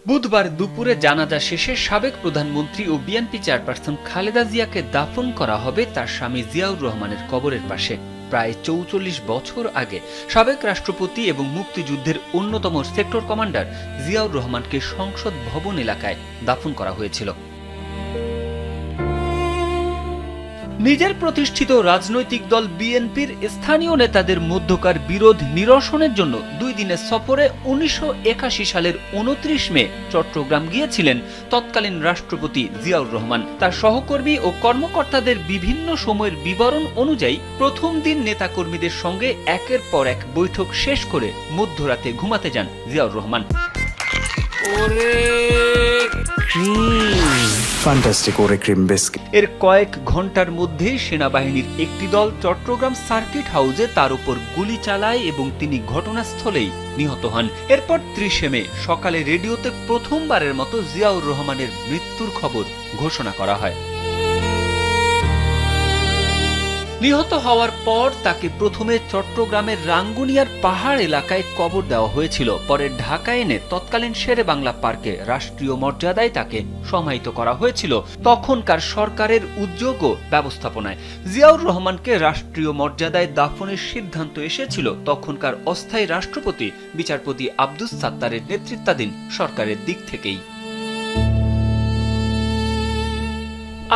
বুধবার দুপুরে জানাজা শেষে সাবেক প্রধানমন্ত্রী ও বিএনপি চেয়ারপারসন খালেদা জিয়াকে দাফন করা হবে তার স্বামী জিয়াউর রহমানের কবরের পাশে। প্রায় ৪৪ বছর আগে সাবেক রাষ্ট্রপতি এবং মুক্তিযুদ্ধের অন্যতম সেক্টর কমান্ডার জিয়াউর রহমানকে সংসদ ভবন এলাকায় দাফন করা হয়েছিল। নিজের প্রতিষ্ঠিত রাজনৈতিক দল বিএনপির স্থানীয় নেতাদের মধ্যকার বিরোধ নিরসনের জন্য 2 দিনের সফরে ১৯৮১ সালের ২৯ মে চট্টগ্রাম গিয়েছিলেন তৎকালীন রাষ্ট্রপতি জিয়াউর রহমান। তার সহকর্মী ও কর্মকর্তাদের বিভিন্ন সময়ের বিবরণ অনুযায়ী প্রথম দিন নেতাকর্মীদের সঙ্গে একের পর এক বৈঠক শেষ করে মধ্যরাতে ঘুমাতে যান জিয়াউর রহমান। এর কয়েক ঘন্টার মধ্যে সেনাবাহিনীর একটি দল চট্টগ্রাম সার্কিট হাউসে তার উপর গুলি চালায় এবং তিনি ঘটনাস্থলেই নিহত হন। এরপর ৩০ মে সকালে রেডিওতে প্রথমবারের মতো জিয়াউর রহমানের মৃত্যুর খবর ঘোষণা করা হয়। নিহত হওয়ার পর তাকে প্রথমে চট্টগ্রামের রাঙ্গুনিয়ার পাহাড় এলাকায় কবর দেওয়া হয়েছিল। পরে ঢাকা এনে তৎকালীন শেরে বাংলা পার্কে রাষ্ট্রীয় মর্যাদায় তাকে সমাহিত করা হয়েছিল। তখনকার সরকারের উদ্যোগ ও ব্যবস্থাপনায় জিয়াউর রহমানকে রাষ্ট্রীয় মর্যাদায় দাফনের সিদ্ধান্ত এসেছিল তখনকার অস্থায়ী রাষ্ট্রপতি বিচারপতি আব্দুস সাত্তারের নেতৃত্বাধীন সরকারের দিক থেকেই।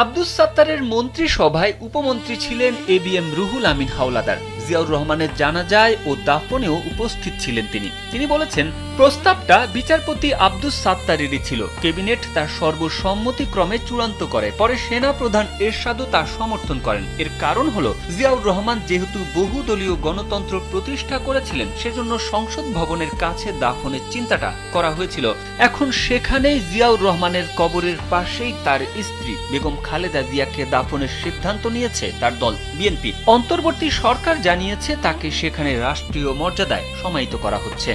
আব্দুস সাত্তারের মন্ত্রিসভায় উপমন্ত্রী ছিলেন এবিএম রুহুল আমিন হাওলাদার। জিয়াউর রহমানের জানাজায় ও দাফনেও উপস্থিত ছিলেন তিনি বলেছেন, প্রস্তাবটা বিচারপতি আব্দুস সাত্তারেরই ছিল। ক্যাবিনেট তার সর্বসম্মতিক্রমে চূড়ান্ত করে। পরে সেনা প্রধান এরশাদও তার সমর্থন করেন। এর কারণ হলো জিয়াউর রহমান যেহেতু বহুদলীয় গণতন্ত্র প্রতিষ্ঠা করেছিলেন, সেজন্য সংসদ ভবনের কাছে দাফনের চিন্তাটা করা হয়েছিল। এখন সেখানেই জিয়াউর রহমানের কবরের পাশেই তার স্ত্রী বেগম খালেদা জিয়াকে দাফনের সিদ্ধান্ত নিয়েছে তার দল বিএনপি। অন্তর্বর্তী সরকার জানিয়েছে তাকে সেখানে রাষ্ট্রীয় মর্যাদায় সমাহিত করা হচ্ছে।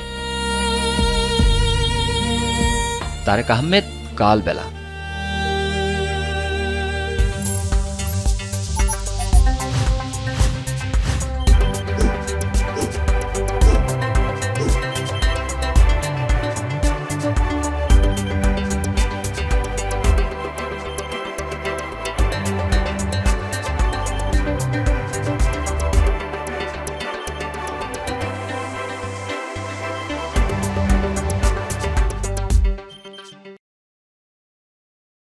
তারেক আহমেদ, কালবেলা।